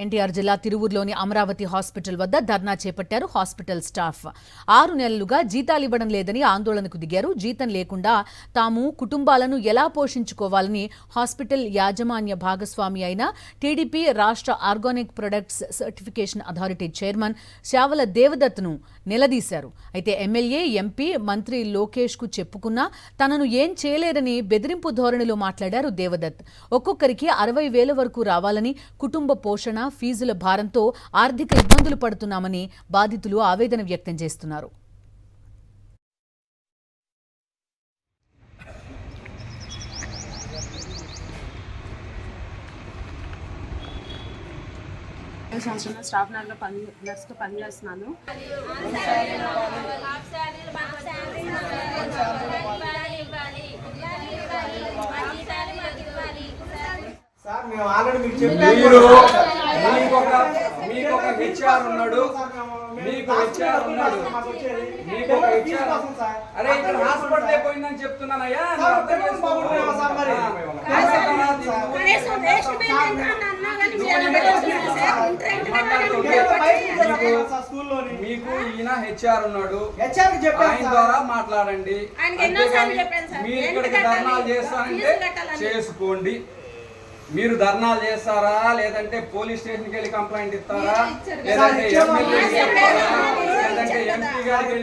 ఎన్టీఆర్ జిల్లా తిరువూరులోని అమరావతి హాస్పిటల్ వద్ద ధర్నా చేపట్టారు హాస్పిటల్ స్టాఫ్. 6 నెలలుగా జీతాలు ఇవ్వడం లేదని ఆందోళనకు దిగారు. జీతం లేకుండా తాము కుటుంబాలను ఎలా పోషించుకోవాలని హాస్పిటల్ యాజమాన్య భాగస్వామి అయిన టీడీపీ రాష్ట్ర organic products certification authority chairman Savala దేవదత్ను నిలదీశారు. అయితే ఎమ్మెల్యే, ఎంపీ, మంత్రి లోకేష్ కు చెప్పుకున్నా తనను ఏం చేయలేరని బెదిరింపు ధోరణిలో మాట్లాడారు దేవదత్. ఒక్కొక్కరికి 60,000 వరకు రావాలని, కుటుంబ పోషణ, ఫీజుల భారంతో ఆర్థిక ఇబ్బందులు పడుతున్నామని బాధితులు ఆవేదన వ్యక్తం చేస్తున్నారు. స్టాఫ్ నర్స్గా పనిచేస్తున్నాను. మీకు ఒక హెచ్ఆర్ ఉన్నాడు, అరే ఇక్కడ హాస్పిటల్ అయిపోయిందని చెప్తున్నానయ్యా. మీకు ఈయన హెచ్ఆర్ ఉన్నాడు, ఆయన ద్వారా మాట్లాడండి. మీరు ఇక్కడికి ధర్నాలు చేస్తారంటే చేసుకోండి. మీరు ధర్నాలు చేస్తారా, లేదంటే పోలీస్ స్టేషన్కి వెళ్ళి కంప్లైంట్ ఇస్తారా, లేదంటే ఎమ్మెల్యే లేదంటే ఎంపీ గారికి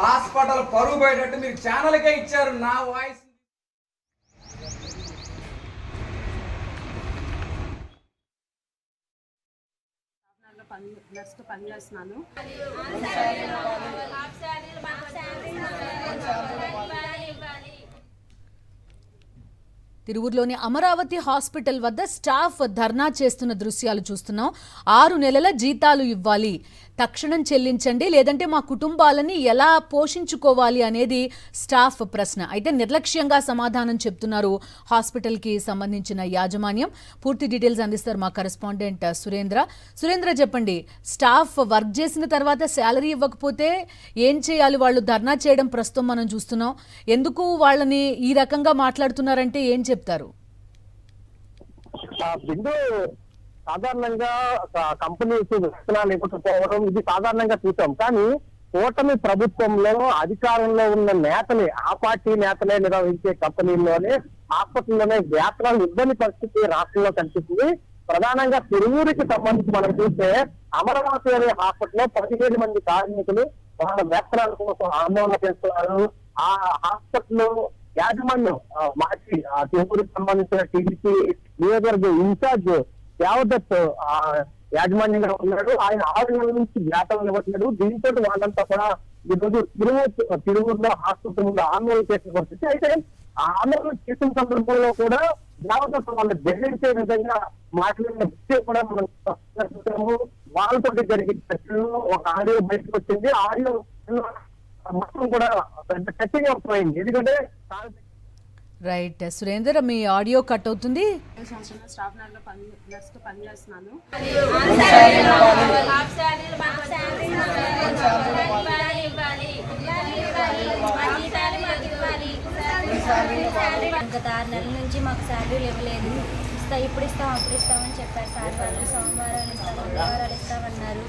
హాస్పిటల్ పరుగు పోయేటట్టు మీరు ఛానల్కే ఇచ్చారు. నా వాయిస్ నర్స్గా పనిచేస్తున్నాను. తిరువూరులోని అమరావతి హాస్పిటల్ వద్ద స్టాఫ్ ధర్నా చేస్తున్న దృశ్యాలు చూస్తున్నాం. 6 నెలల జీతాలు ఇవ్వాలి, తక్షణం చెల్లించండి, లేదంటే మా కుటుంబాలని ఎలా పోషించుకోవాలి అనేది స్టాఫ్ ప్రశ్న. అయితే నిర్లక్ష్యంగా సమాధానం చెప్తున్నారు హాస్పిటల్కి సంబంధించిన యాజమాన్యం. పూర్తి డీటెయిల్స్ అందిస్తారు మా కరెస్పాండెంట్ సురేంద్ర. చెప్పండి, స్టాఫ్ వర్క్ చేసిన తర్వాత శాలరీ ఇవ్వకపోతే ఏం చేయాలి? వాళ్ళు ధర్నా చేయడం ప్రస్తుతం మనం చూస్తున్నాం. ఎందుకు వాళ్ళని ఈ రకంగా మాట్లాడుతున్నారంటే ఏం చెప్తారు? సాధారణంగా కంపెనీస్ విత్తనాలు ఇవ్వకపోవడం ఇది సాధారణంగా చూసాం. కానీ కూటమి ప్రభుత్వంలో అధికారంలో ఉన్న నేతలే, ఆ పార్టీ నేతలే నిర్వహించే కంపెనీల్లోనే, హాస్పిటల్లోనే వేతనాలు ఇబ్బంది పరిస్థితి రాష్ట్రంలో కనిపిస్తుంది. ప్రధానంగా తిరువూరుకి సంబంధించి మనం చూస్తే అమరావతి అనే హాస్పిటల్లో 17 మంది కార్మికులు వాళ్ళ వేతనాల కోసం ఆందోళన చేస్తున్నారు. ఆ హాస్పిటల్ యాజమాన్యం మార్చి తిరువూరుకి సంబంధించిన టీడీపీ నియోజకవర్గ ఇన్ఛార్జ్ దేవదత్ యాజమాన్యంగా ఉన్నాడు. ఆయన 6 నెలల నుంచి వేతనం ఇవ్వట్లేదు. దీంతో వాళ్ళంతా కూడా ఈరోజు తిరువూరులో హాస్పిటల్ ముందు ఆందోళన చేసిన పరిస్థితి. అయితే ఆ ఆందోళన చేసిన సందర్భంలో కూడా దేవదత్ వాళ్ళు బెదిరించే విధంగా మాట్లాడిన విషయం కూడా మనం చూసాము. వాళ్ళతో జరిగిన చర్చలో ఒక ఆడియో బయటకు వచ్చింది. ఆడియో మొత్తం కూడా పెద్ద చర్చగా పోయింది. ఎందుకంటే రైట్ సురేందర్, మీ ఆడియో కట్ అవుతుంది. స్టాఫ్ నర్స్గా పనిచేస్తున్నాను. గత 6 నెలల నుంచి మాకు శాలరీలు ఇవ్వలేదు. ఇప్పుడు ఇస్తాం, అప్పుడు ఇస్తామని చెప్పారు సార్ వాళ్ళు. సోమవారాలు ఇస్తాం, మంగళవారాలు ఇస్తామన్నారు.